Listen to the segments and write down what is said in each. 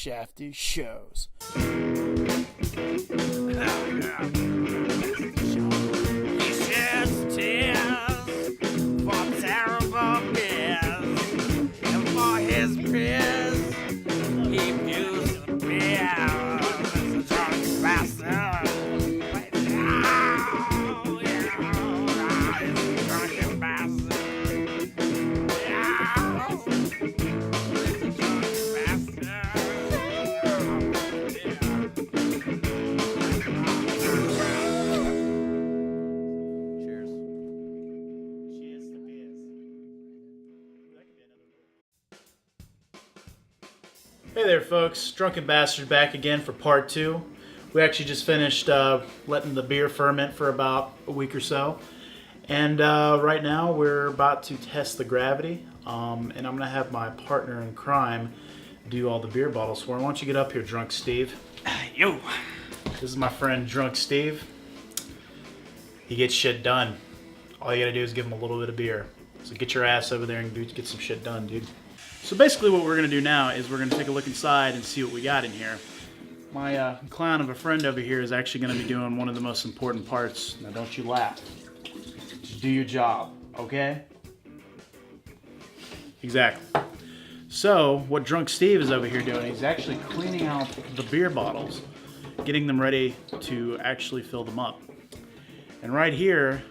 Shafty shows. He sheds tears for terrible beers, and for his peers, he views the beer as a drunk bastard. Oh, yeah, he's a drunken bastard. Yeah, he's a drunken bastard. Hey there folks, Drunken Bastard back again for part 2. We actually just finished letting the beer ferment for about a week or so. And right now we're about to test the gravity. And I'm going to have my partner in crime do all the beer bottles for me. Why don't you get up here, Drunk Steve? Yo! This is my friend Drunk Steve. He gets shit done. All you gotta do is give him a little bit of beer. So get your ass over there and get some shit done, dude. So basically what we're gonna do now is we're gonna take a look inside and see what we got in here. My clown of a friend over here is actually gonna be doing one of the most important parts. Now don't you laugh. Just do your job, okay? Exactly. So what Drunk Steve is over here doing, he's actually cleaning out the beer bottles, getting them ready to actually fill them up. And right here,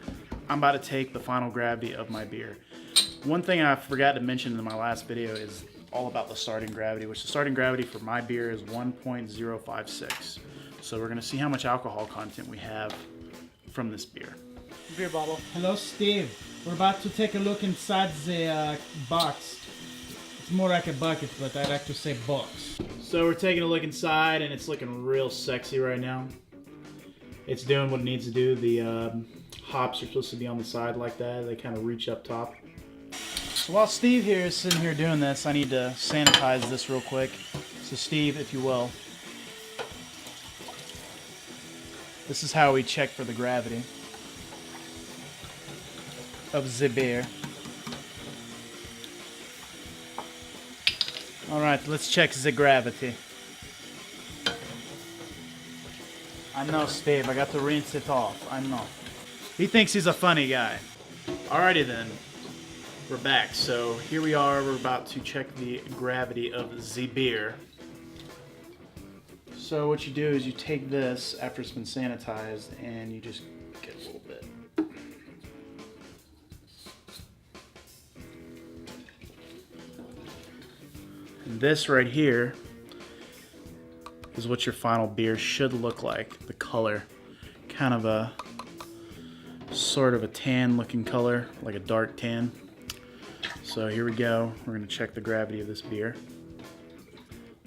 I'm about to take the final gravity of my beer. One thing I forgot to mention in my last video is all about the starting gravity, which the starting gravity for my beer is 1.056. So we're gonna see how much alcohol content we have from this beer. Beer bottle. Hello, Steve. We're about to take a look inside the box. It's more like a bucket, but I like to say box. So we're taking a look inside and it's looking real sexy right now. It's doing what it needs to do. The hops are supposed to be on the side like that. They kind of reach up top. So while Steve here is sitting here doing this, I need to sanitize this real quick. So Steve, if you will. This is how we check for the gravity of the beer. Alright, let's check the gravity. I know, Steve, I got to rinse it off, I know. He thinks he's a funny guy. Alrighty then, we're back. So here we are, we're about to check the gravity of the beer. So what you do is you take this after it's been sanitized and you just get a little bit. And this right here is what your final beer should look like. The color, kind of a sort of a tan looking color, like a dark tan. So here we go. We're going to check the gravity of this beer.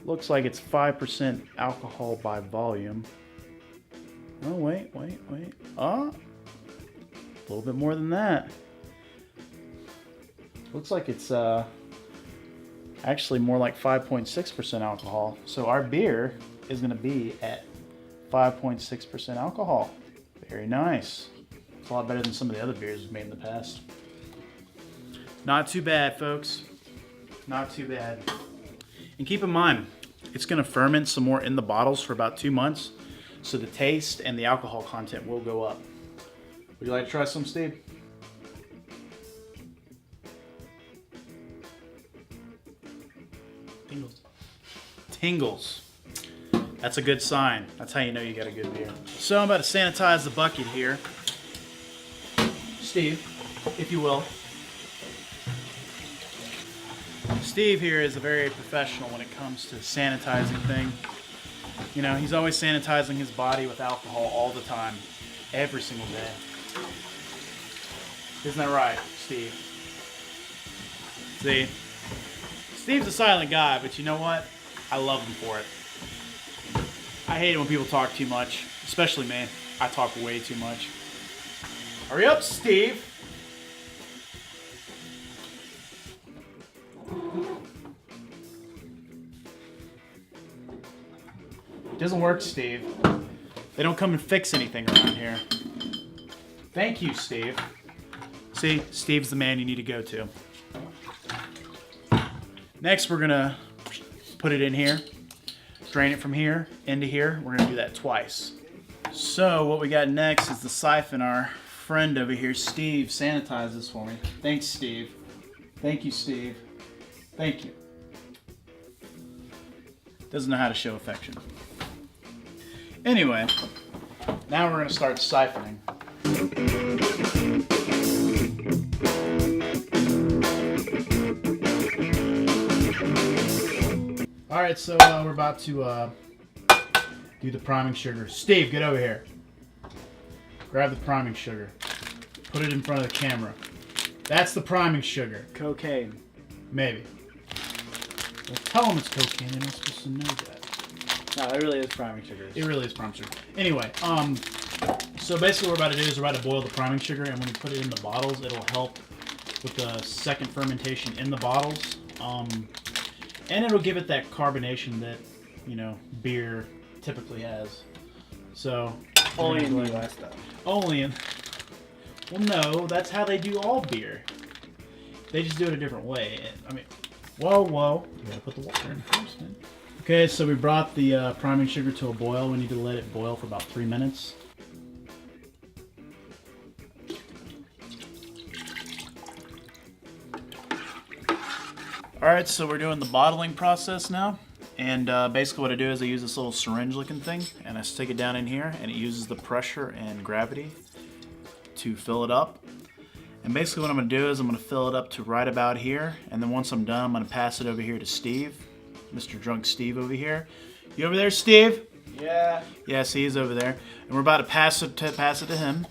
Looks like it's 5% alcohol by volume. Oh, wait. Oh, a little bit more than that. Looks like it's actually more like 5.6% alcohol. So our beer is going to be at 5.6% alcohol. Very nice. It's a lot better than some of the other beers we've made in the past. Not too bad, folks. Not too bad. And keep in mind, it's going to ferment some more in the bottles for about 2 months, so the taste and the alcohol content will go up. Would you like to try some, Steve? Tingles. Tingles. That's a good sign. That's how you know you got a good beer. So I'm about to sanitize the bucket here. Steve, if you will. Steve here is a very professional when it comes to sanitizing things. You know, he's always sanitizing his body with alcohol all the time, every single day. Isn't that right, Steve? See? Steve's a silent guy, but you know what? I love him for it. I hate it when people talk too much, especially me. I talk way too much. Hurry up, Steve! It doesn't work, Steve. They don't come and fix anything around here. Thank you, Steve. See, Steve's the man you need to go to. Next, we're gonna put it in here. drain it from here into here. We're gonna do that twice. So what we got next is the siphon. Our friend over here, Steve, sanitize this for me. Thanks, Steve. Thank you, Steve. Thank you. Doesn't know how to show affection. Anyway, now we're gonna start siphoning. All right, so we're about to do the priming sugar. Steve, get over here. Grab the priming sugar. Put it in front of the camera. That's the priming sugar. Cocaine. Maybe. Well, tell them it's cocaine. They're not supposed to know that. No, it really is priming sugar. It really is priming sugar. Anyway, so basically what we're about to do is we're about to boil the priming sugar, and when you put it in the bottles, it'll help with the second fermentation in the bottles. And it'll give it that carbonation that, you know, beer typically has. So Only in the US though. only in. Well, no, that's how they do all beer. They just do it a different way. I mean, whoa. You gotta put the water in first, man. Okay, so we brought the priming sugar to a boil. We need to let it boil for about 3 minutes. Alright, so we're doing the bottling process now. And basically what I do is I use this little syringe looking thing and I stick it down in here, and it uses the pressure and gravity to fill it up. And basically what I'm going to do is I'm going to fill it up to right about here, and then once I'm done I'm going to pass it over here to Steve, Mr. Drunk Steve over here. You over there, Steve? Yeah. Yeah, see, he's over there. And we're about to pass it to him.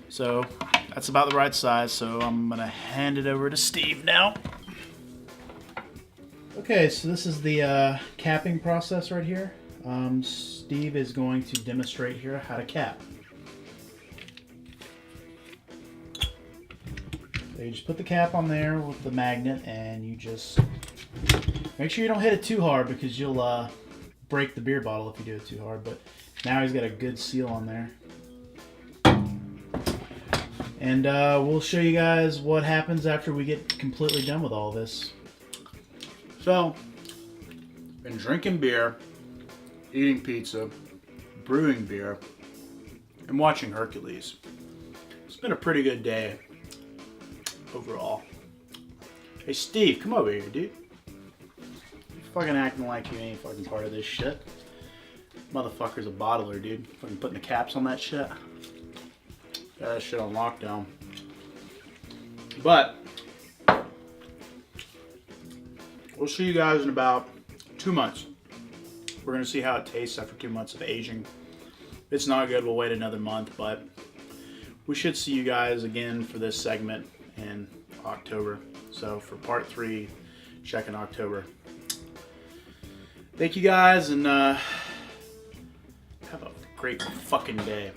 So that's about the right size, so I'm going to hand it over to Steve now. Okay, so this is the capping process right here. Steve is going to demonstrate here how to cap. So you just put the cap on there with the magnet, and you just make sure you don't hit it too hard because you'll break the beer bottle if you do it too hard. But now he's got a good seal on there. And we'll show you guys what happens after we get completely done with all this. So, been drinking beer, eating pizza, brewing beer, and watching Hercules. It's been a pretty good day overall. Hey Steve, come over here, dude. You're fucking acting like you ain't fucking part of this shit. Motherfucker's a bottler, dude. Fucking putting the caps on that shit. Got that shit on lockdown. But we'll see you guys in about 2 months. We're going to see how it tastes after 2 months of aging. If it's not good, we'll wait another month, but we should see you guys again for this segment in October. So for part 3, check in October. Thank you guys, and have a great fucking day.